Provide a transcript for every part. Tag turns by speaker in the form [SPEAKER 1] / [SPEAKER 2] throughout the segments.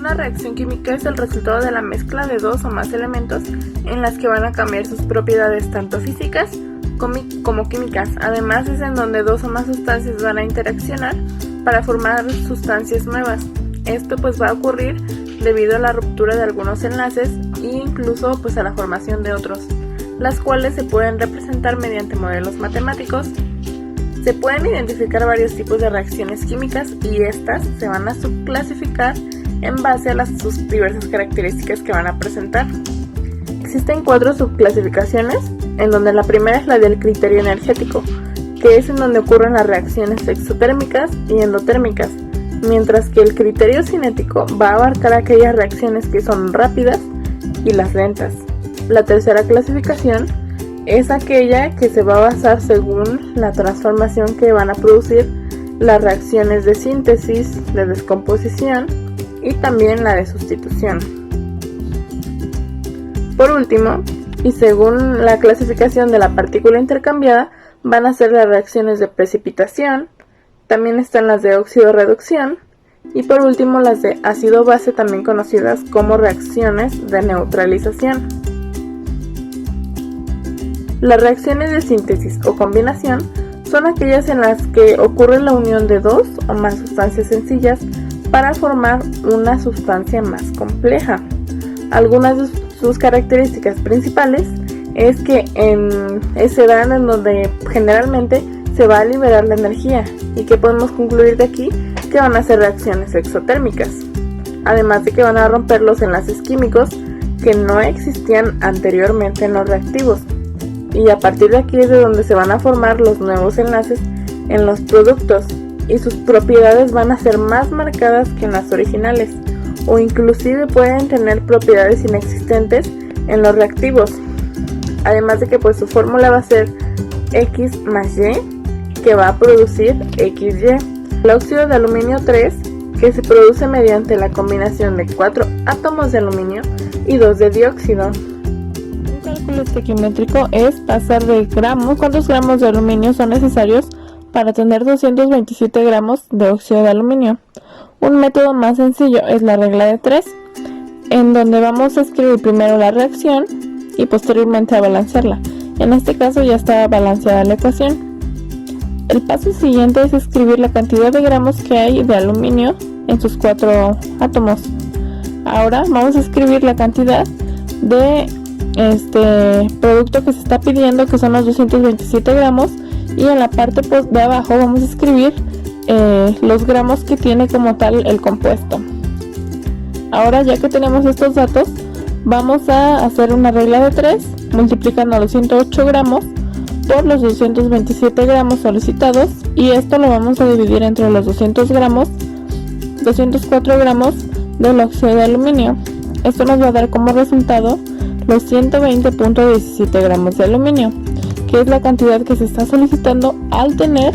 [SPEAKER 1] Una reacción química es el resultado de la mezcla de dos o más elementos en las que van a cambiar sus propiedades tanto físicas como químicas. Además, es en donde dos o más sustancias van a interaccionar para formar sustancias nuevas. Esto pues va a ocurrir debido a la ruptura de algunos enlaces e incluso pues a la formación de otros, las cuales se pueden representar mediante modelos matemáticos. Se pueden identificar varios tipos de reacciones químicas y estas se van a subclasificar en base a sus diversas características que van a presentar. Existen 4 subclasificaciones, en donde la primera es la del criterio energético, que es en donde ocurren las reacciones exotérmicas y endotérmicas, mientras que el criterio cinético va a abarcar aquellas reacciones que son rápidas y las lentas. La tercera clasificación es aquella que se va a basar según la transformación que van a producir las reacciones de síntesis, de descomposición y también la de sustitución. Por último, y según la clasificación de la partícula intercambiada, van a ser las reacciones de precipitación, también están las de óxido-reducción y por último las de ácido-base, también conocidas como reacciones de neutralización. Las reacciones de síntesis o combinación son aquellas en las que ocurre la unión de dos o más sustancias sencillas para formar una sustancia más compleja. Algunas de sus características principales es que se dan en donde generalmente se va a liberar la energía y que podemos concluir de aquí que van a ser reacciones exotérmicas, además de que van a romper los enlaces químicos que no existían anteriormente en los reactivos, y a partir de aquí es de donde se van a formar los nuevos enlaces en los productos y sus propiedades van a ser más marcadas que en las originales, o inclusive pueden tener propiedades inexistentes en los reactivos, además de que pues su fórmula va a ser X más Y, que va a producir XY. El óxido de aluminio 3, que se produce mediante la combinación de 4 átomos de aluminio y 2 de dióxido. Un cálculo estequiométrico es pasar de gramos, cuántos gramos de aluminio son necesarios para tener 227 gramos de óxido de aluminio. Un método más sencillo es la regla de 3, en donde vamos a escribir primero la reacción y posteriormente a balancearla. En este caso ya está balanceada la ecuación. El paso siguiente es escribir la cantidad de gramos que hay de aluminio en sus 4 átomos. Ahora vamos a escribir la cantidad de producto que se está pidiendo, que son los 227 gramos, y en la parte de abajo vamos a escribir los gramos que tiene como tal el compuesto. Ahora, ya que tenemos estos datos, vamos a hacer una regla de 3 multiplicando los 108 gramos por los 227 gramos solicitados, y esto lo vamos a dividir entre los 204 gramos del óxido de aluminio. Esto nos va a dar como resultado los 120.17 gramos de aluminio, que es la cantidad que se está solicitando al tener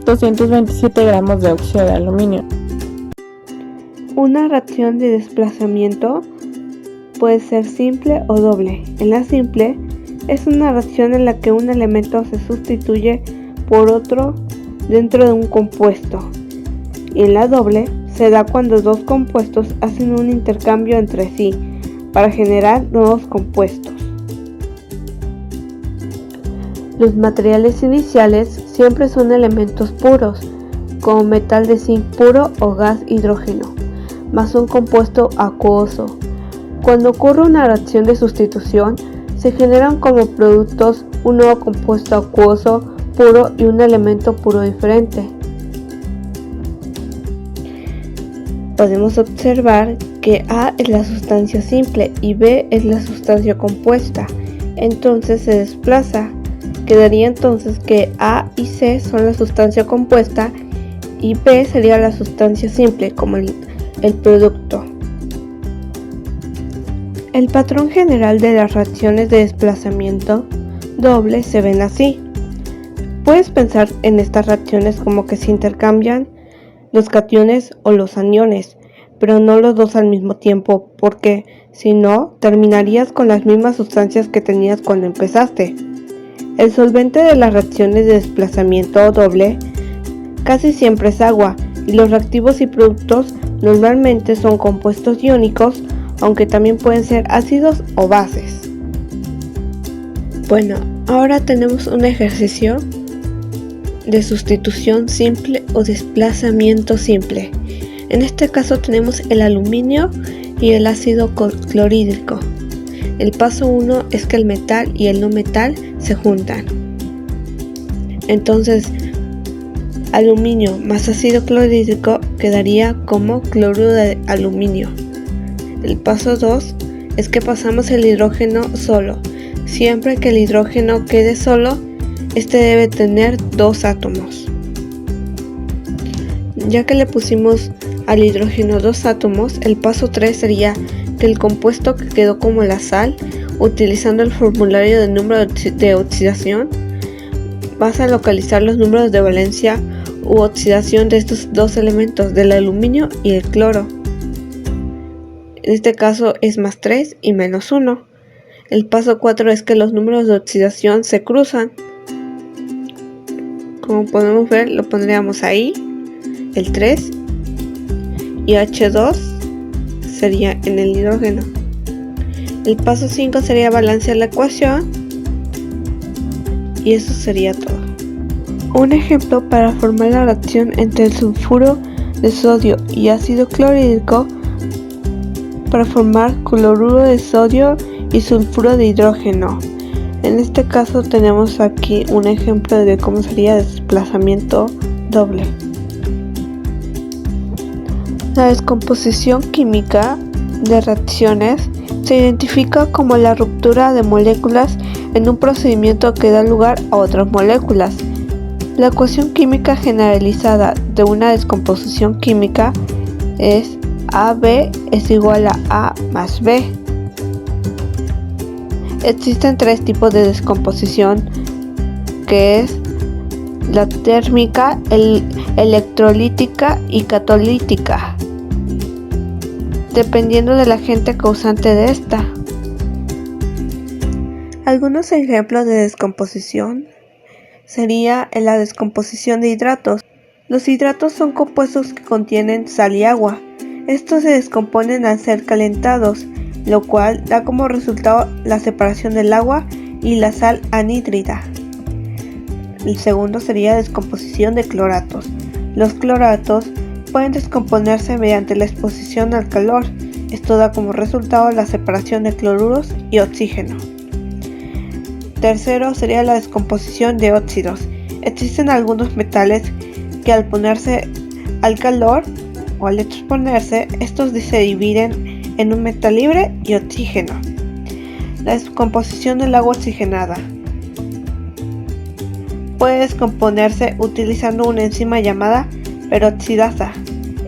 [SPEAKER 1] 227 gramos de óxido de aluminio.
[SPEAKER 2] Una reacción de desplazamiento puede ser simple o doble. En la simple es una reacción en la que un elemento se sustituye por otro dentro de un compuesto. Y en la doble se da cuando dos compuestos hacen un intercambio entre sí para generar nuevos compuestos. Los materiales iniciales siempre son elementos puros, como metal de zinc puro o gas hidrógeno, más un compuesto acuoso. Cuando ocurre una reacción de sustitución, se generan como productos un nuevo compuesto acuoso puro y un elemento puro diferente. Podemos observar que A es la sustancia simple y B es la sustancia compuesta, entonces se desplaza. Quedaría entonces que A y C son la sustancia compuesta y B sería la sustancia simple, como el producto. El patrón general de las reacciones de desplazamiento doble se ven así. Puedes pensar en estas reacciones como que se intercambian los cationes o los aniones, pero no los dos al mismo tiempo, porque si no, terminarías con las mismas sustancias que tenías cuando empezaste. El solvente de las reacciones de desplazamiento doble casi siempre es agua, y los reactivos y productos Normalmente son compuestos iónicos, aunque también pueden ser ácidos o bases. Bueno, ahora tenemos un ejercicio de sustitución simple o desplazamiento simple. En este caso tenemos el aluminio y el ácido clorhídrico. El paso 1 es que el metal y el no metal se juntan. Entonces, aluminio más ácido clorhídrico quedaría como cloruro de aluminio. El paso 2 es que pasamos el hidrógeno solo. Siempre que el hidrógeno quede solo, este debe tener 2 átomos. Ya que le pusimos al hidrógeno 2 átomos, el paso 3 sería que el compuesto que quedó como la sal, utilizando el formulario de número de oxidación, vas a localizar los números de valencia u oxidación de estos 2 elementos, del aluminio y el cloro. En este caso es más 3 y menos 1. El paso 4 es que los números de oxidación se cruzan. Como podemos ver, lo pondríamos ahí, el 3, y H2 sería en el hidrógeno. El paso 5 sería balancear la ecuación, y eso sería todo. Un ejemplo para formar la reacción entre el sulfuro de sodio y ácido clorhídrico para formar cloruro de sodio y sulfuro de hidrógeno. En este caso tenemos aquí un ejemplo de cómo sería desplazamiento doble. La descomposición química de reacciones se identifica como la ruptura de moléculas en un procedimiento que da lugar a otras moléculas. La ecuación química generalizada de una descomposición química es AB es igual a A más B. Existen 3 tipos de descomposición, que es la térmica, electrolítica y catolítica, dependiendo del agente causante de esta. Algunos ejemplos de descomposición sería en la descomposición de hidratos. Los hidratos son compuestos que contienen sal y agua. Estos se descomponen al ser calentados, lo cual da como resultado la separación del agua y la sal anhídrida. El segundo sería descomposición de cloratos. Los cloratos pueden descomponerse mediante la exposición al calor. Esto da como resultado la separación de cloruros y oxígeno. Tercero sería la descomposición de óxidos. Existen algunos metales que al ponerse al calor o al exponerse, estos se dividen en un metal libre y oxígeno. La descomposición del agua oxigenada puede descomponerse utilizando una enzima llamada peroxidasa.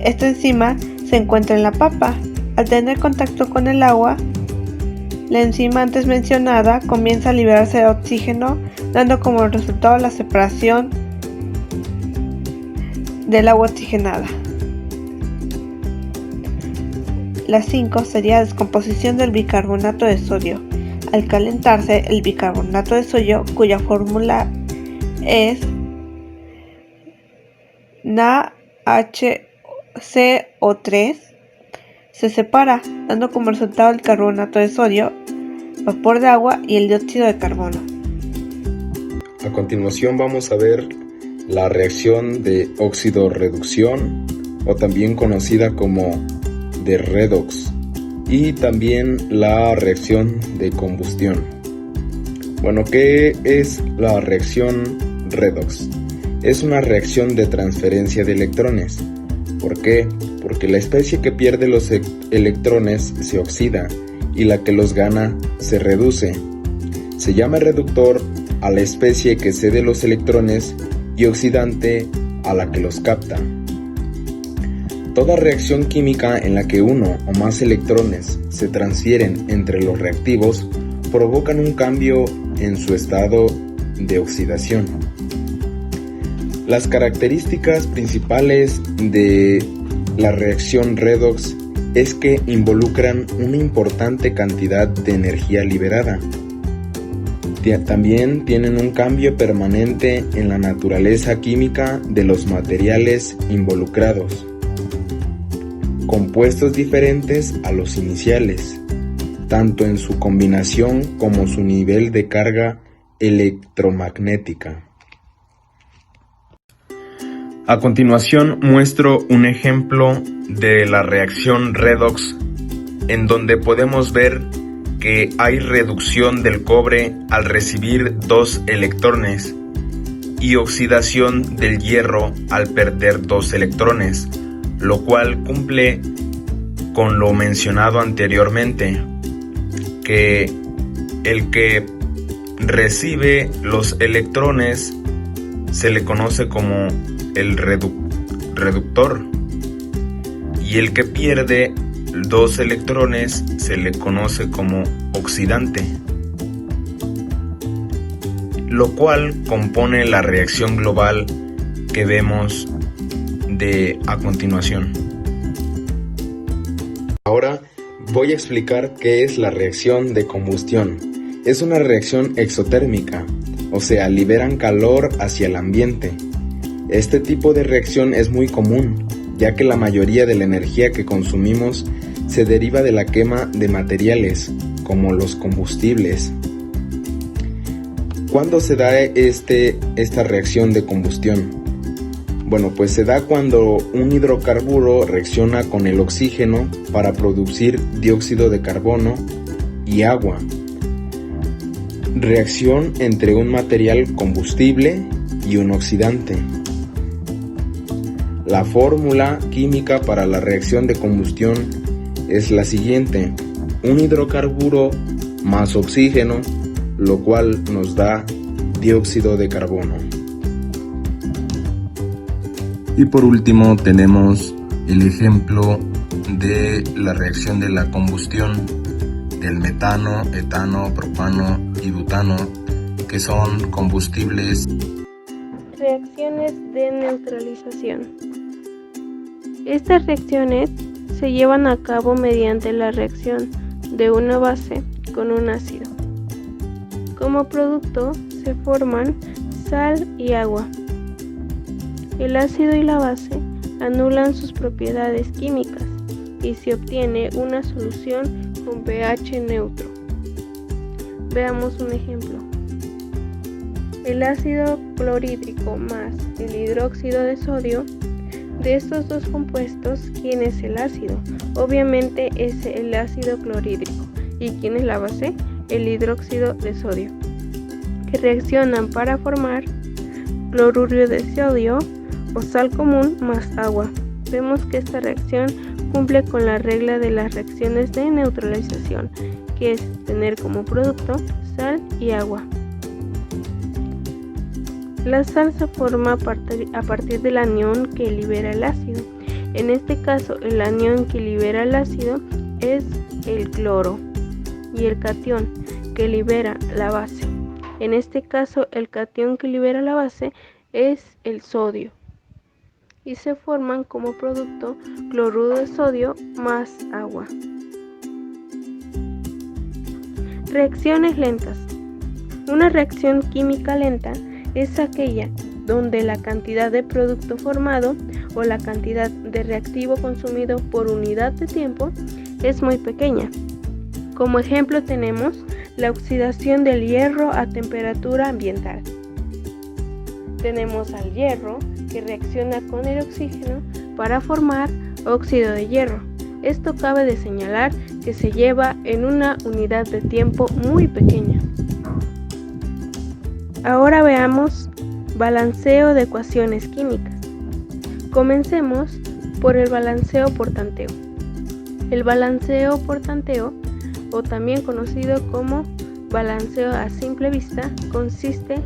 [SPEAKER 2] Esta enzima se encuentra en la papa. Al tener contacto con el agua, la enzima antes mencionada comienza a liberarse de oxígeno, dando como resultado la separación del agua oxigenada. La 5 sería descomposición del bicarbonato de sodio. Al calentarse, el bicarbonato de sodio, cuya fórmula es NaHCO3, se separa, dando como resultado el carbonato de sodio, vapor de agua y el dióxido de carbono.
[SPEAKER 3] A continuación vamos a ver la reacción de óxido-reducción, o también conocida como de redox, y también la reacción de combustión. Bueno, ¿qué es la reacción redox? Es una reacción de transferencia de electrones. ¿Por qué? Porque la especie que pierde los electrones se oxida y la que los gana se reduce. Se llama reductor a la especie que cede los electrones y oxidante a la que los capta. Toda reacción química en la que uno o más electrones se transfieren entre los reactivos provocan un cambio en su estado de oxidación. Las características principales de la reacción redox es que involucran una importante cantidad de energía liberada. También tienen un cambio permanente en la naturaleza química de los materiales involucrados. compuestos diferentes a los iniciales, tanto en su combinación como su nivel de carga electromagnética. A continuación muestro un ejemplo de la reacción redox, en donde podemos ver que hay reducción del cobre al recibir 2 electrones y oxidación del hierro al perder 2 electrones, lo cual cumple con lo mencionado anteriormente, que el que recibe los electrones se le conoce como el reductor, y el que pierde 2 electrones se le conoce como oxidante, lo cual compone la reacción global que vemos a continuación. Ahora voy a explicar qué es la reacción de combustión. Es una reacción exotérmica, o sea, liberan calor hacia el ambiente. Este tipo de reacción es muy común, ya que la mayoría de la energía que consumimos se deriva de la quema de materiales, como los combustibles. ¿Cuándo se da esta reacción de combustión? Bueno, pues se da cuando un hidrocarburo reacciona con el oxígeno para producir dióxido de carbono y agua. Reacción entre un material combustible y un oxidante. La fórmula química para la reacción de combustión es la siguiente: un hidrocarburo más oxígeno, lo cual nos da dióxido de carbono. Y por último tenemos el ejemplo de la reacción de la combustión del metano, etano, propano y butano, que son combustibles.
[SPEAKER 2] Reacciones de neutralización. Estas reacciones se llevan a cabo mediante la reacción de una base con un ácido. Como producto se forman sal y agua. El ácido y la base anulan sus propiedades químicas y se obtiene una solución con pH neutro. Veamos un ejemplo. El ácido clorhídrico más el hidróxido de sodio. De estos dos compuestos, ¿quién es el ácido? Obviamente es el ácido clorhídrico. ¿Y quién es la base? El hidróxido de sodio, que reaccionan para formar cloruro de sodio o sal común más agua. Vemos que esta reacción cumple con la regla de las reacciones de neutralización, que es tener como producto sal y agua. La sal se forma a partir del anión que libera el ácido. En este caso, el anión que libera el ácido es el cloro y el catión que libera la base. En este caso, el catión que libera la base es el sodio. Y se forman como producto cloruro de sodio más agua. Reacciones lentas. Una reacción química lenta es aquella donde la cantidad de producto formado o la cantidad de reactivo consumido por unidad de tiempo es muy pequeña. Como ejemplo tenemos la oxidación del hierro a temperatura ambiental. Tenemos al hierro que reacciona con el oxígeno para formar óxido de hierro. Esto cabe de señalar que se lleva en una unidad de tiempo muy pequeña. Ahora veamos balanceo de ecuaciones químicas. Comencemos por el balanceo por tanteo. El balanceo por tanteo, o también conocido como balanceo a simple vista, consiste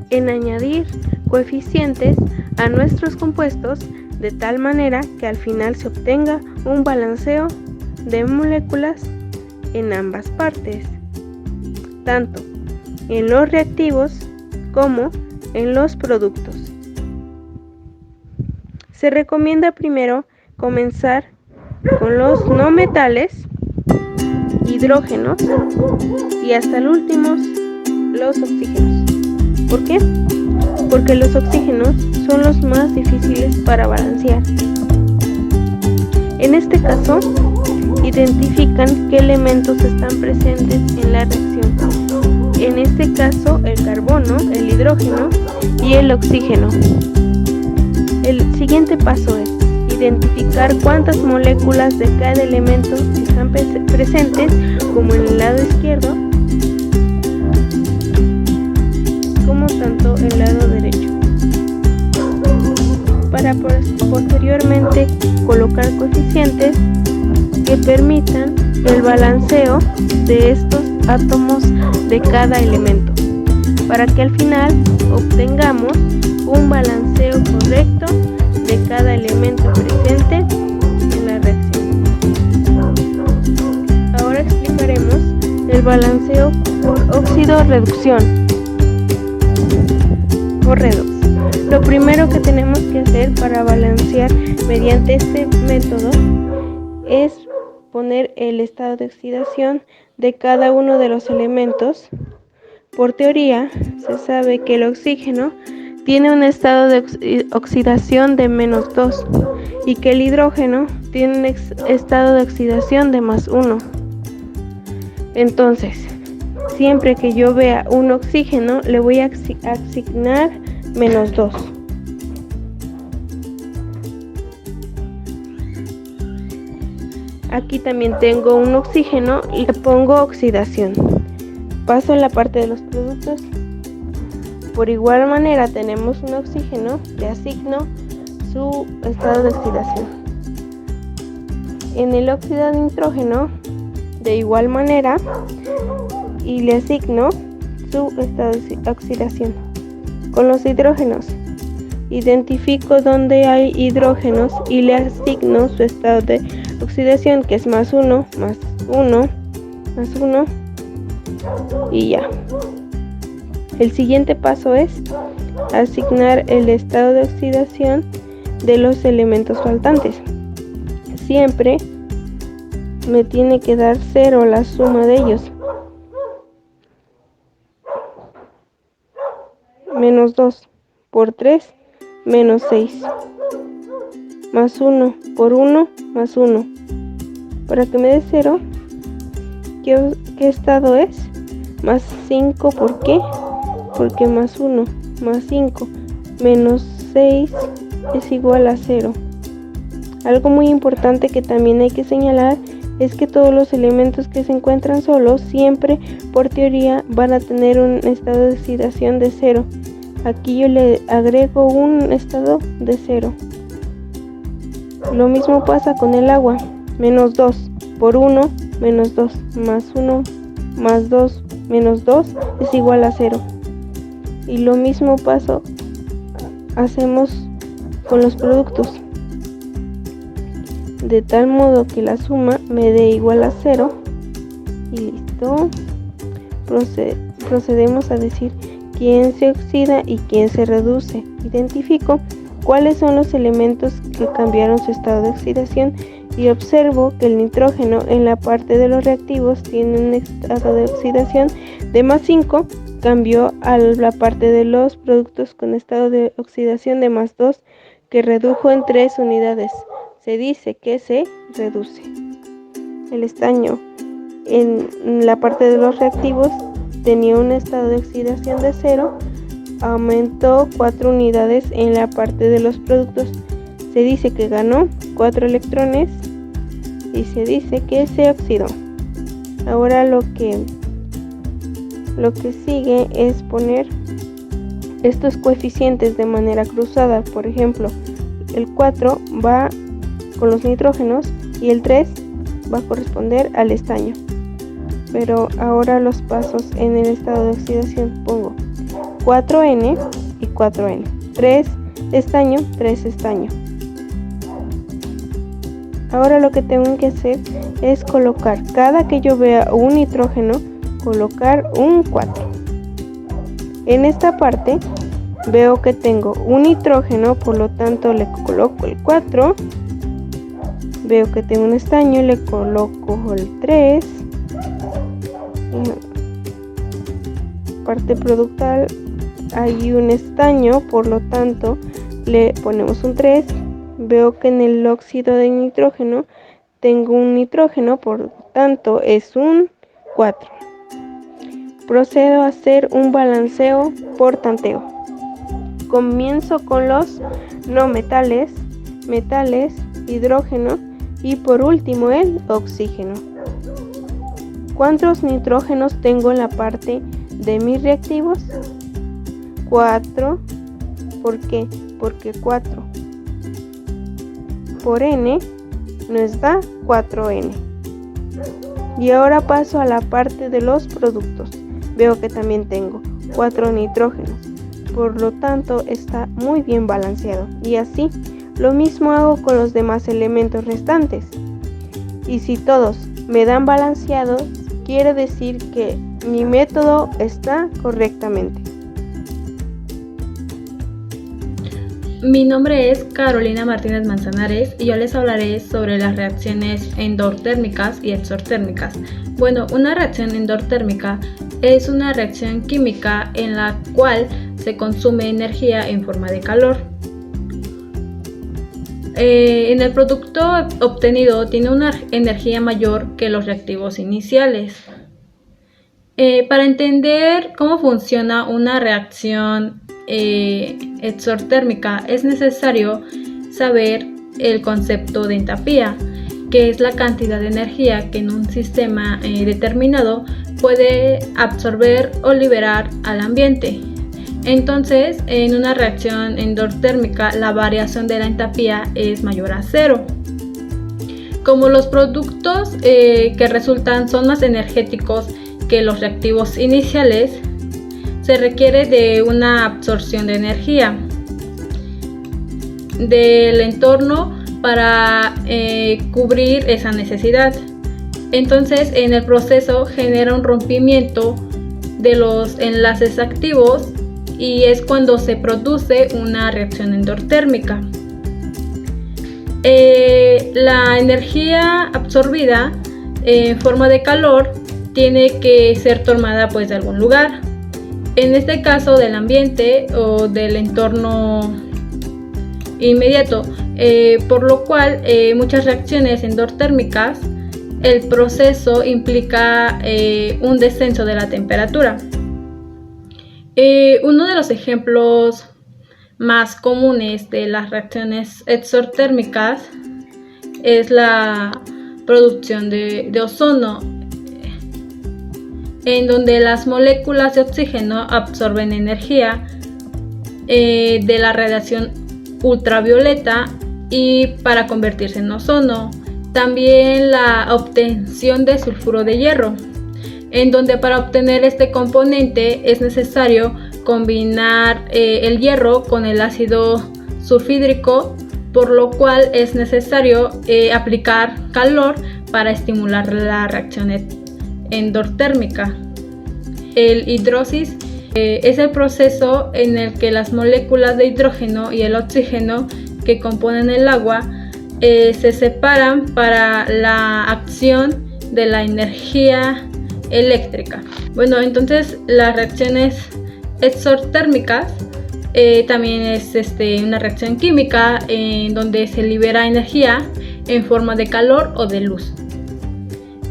[SPEAKER 2] en añadir coeficientes a nuestros compuestos de tal manera que al final se obtenga un balanceo de moléculas en ambas partes, tanto en los reactivos como en los productos. Se recomienda primero comenzar con los no metales, hidrógenos y hasta el último los oxígenos. ¿Por qué? Porque los oxígenos son los más difíciles para balancear. En este caso, identifican qué elementos están presentes en la reacción. En este caso, el carbono, el hidrógeno y el oxígeno. El siguiente paso es identificar cuántas moléculas de cada elemento están presentes, como en el lado izquierdo, como tanto el lado derecho, para posteriormente colocar coeficientes que permitan el balanceo de estos átomos de cada elemento, para que al final obtengamos un balanceo correcto de cada elemento presente en la reacción. Ahora explicaremos el balanceo por óxido-reducción o redox. Lo primero que tenemos que hacer para balancear mediante este método es poner el estado de oxidación de cada uno de los elementos. Por teoría, se sabe que el oxígeno tiene un estado de oxidación de -2 y que el hidrógeno tiene un estado de oxidación de +1. Entonces, siempre que yo vea un oxígeno, le voy a asignar -2. Aquí también tengo un oxígeno y le pongo oxidación. Paso en la parte de los productos. Por igual manera tenemos un oxígeno, le asigno su estado de oxidación. En el óxido de nitrógeno, de igual manera, y le asigno su estado de oxidación. Con los hidrógenos, identifico dónde hay hidrógenos y le asigno su estado de oxidación, que es +1, +1, +1 y ya. El siguiente paso es asignar el estado de oxidación de los elementos faltantes. Siempre me tiene que dar 0 la suma de ellos. -2 por 3, -6. +1 por 1, +1. Para que me dé 0, ¿qué estado es? +5, ¿por qué? Porque +1, +5, -6 es igual a 0. Algo muy importante que también hay que señalar es que todos los elementos que se encuentran solos siempre, por teoría, van a tener un estado de oxidación de 0. Aquí yo le agrego un estado de 0. Lo mismo pasa con el agua. -2 por 1, -2, +1, +2, -2 es igual a 0. Y lo mismo hacemos con los productos, de tal modo que la suma me dé igual a 0 y listo. Procedemos a decir quién se oxida y quién se reduce. Identifico cuáles son los elementos que cambiaron su estado de oxidación y observo que el nitrógeno en la parte de los reactivos tiene un estado de oxidación de +5, cambió a la parte de los productos con estado de oxidación de +2, que redujo en 3 unidades. Se dice que se reduce. El estaño en la parte de los reactivos tenía un estado de oxidación de 0, aumentó 4 unidades en la parte de los productos. Se dice que ganó 4 electrones y se dice que se oxidó. Ahora lo que sigue es poner estos coeficientes de manera cruzada. Por ejemplo, el 4 va con los nitrógenos y el 3 va a corresponder al estaño. Pero ahora los pasos en el estado de oxidación, pongo 4N y 4N, 3 estaño, 3 estaño. Ahora lo que tengo que hacer es colocar, cada que yo vea un nitrógeno, colocar un 4. En esta parte veo que tengo un nitrógeno, por lo tanto le coloco el 4. Veo que tengo un estaño, le coloco el 3. Parte productal hay un estaño, por lo tanto le ponemos un 3. Veo que en el óxido de nitrógeno tengo un nitrógeno, por lo tanto es un 4. Procedo a hacer un balanceo por tanteo. Comienzo con los no metales, hidrógeno y por último el oxígeno. ¿Cuántos nitrógenos tengo en la parte de mis reactivos? 4. ¿Por qué? Porque 4 por N nos da 4N. Y ahora paso a la parte de los productos. Veo que también tengo 4 nitrógenos. Por lo tanto está muy bien balanceado. Y así lo mismo hago con los demás elementos restantes. Y si todos me dan balanceados, quiere decir que mi método está correctamente.
[SPEAKER 4] Mi nombre es Carolina Martínez Manzanares y yo les hablaré sobre las reacciones endotérmicas y exotérmicas. Bueno, una reacción endotérmica es una reacción química en la cual se consume energía en forma de calor. En el producto obtenido tiene una energía mayor que los reactivos iniciales. Para entender cómo funciona una reacción exotérmica es necesario saber el concepto de entropía, que es la cantidad de energía que en un sistema determinado puede absorber o liberar al ambiente. Entonces, en una reacción endotérmica, la variación de la entropía es mayor a 0. Como los productos que resultan son más energéticos que los reactivos iniciales, se requiere de una absorción de energía del entorno para cubrir esa necesidad. Entonces, en el proceso genera un rompimiento de los enlaces activos y es cuando se produce una reacción endotérmica. La energía absorbida en forma de calor tiene que ser tomada de algún lugar, en este caso del ambiente o del entorno inmediato, por lo cual muchas reacciones endotérmicas el proceso implica un descenso de la temperatura. Uno de los ejemplos más comunes de las reacciones exotérmicas es la producción de ozono, en donde las moléculas de oxígeno absorben energía de la radiación ultravioleta y para convertirse en ozono. También la obtención de sulfuro de hierro, en donde para obtener este componente es necesario combinar el hierro con el ácido sulfhídrico, por lo cual es necesario aplicar calor para estimular la reacción endotérmica. El hidrólisis es el proceso en el que las moléculas de hidrógeno y el oxígeno que componen el agua se separan para la acción de la energía eléctrica. Bueno, entonces las reacciones exotérmicas también es una reacción química en donde se libera energía en forma de calor o de luz.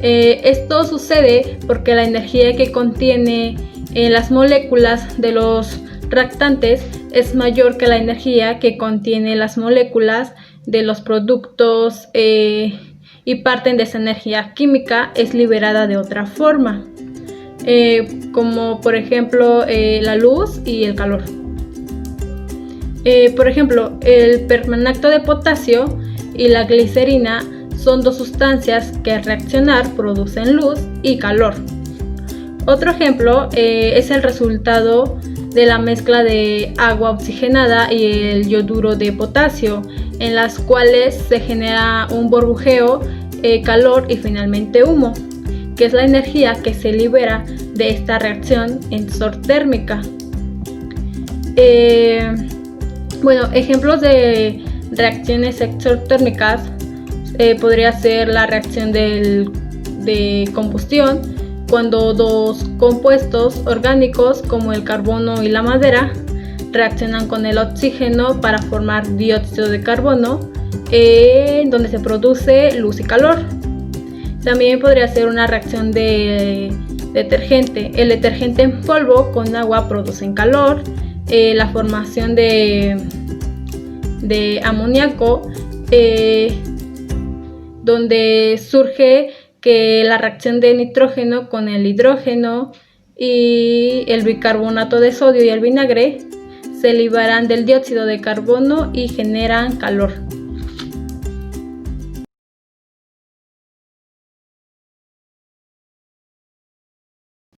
[SPEAKER 4] Esto sucede porque la energía que contiene las moléculas de los reactantes es mayor que la energía que contiene las moléculas de los productos y parte de esa energía química es liberada de otra forma, como por ejemplo la luz y el calor. Por ejemplo, el permanganato de potasio y la glicerina son dos sustancias que al reaccionar producen luz y calor. Otro ejemplo es el resultado de la mezcla de agua oxigenada y el yoduro de potasio, en las cuales se genera un burbujeo, calor y finalmente humo, que es la energía que se libera de esta reacción exotérmica. Bueno, ejemplos de reacciones exotérmicas podría ser la reacción de combustión, cuando dos compuestos orgánicos como el carbono y la madera reaccionan con el oxígeno para formar dióxido de carbono donde se produce luz y calor. También podría ser una reacción de detergente. El detergente en polvo con agua producen calor. La formación de amoníaco, donde surge que la reacción de nitrógeno con el hidrógeno y el bicarbonato de sodio y el vinagre se liberan del dióxido de carbono y generan calor.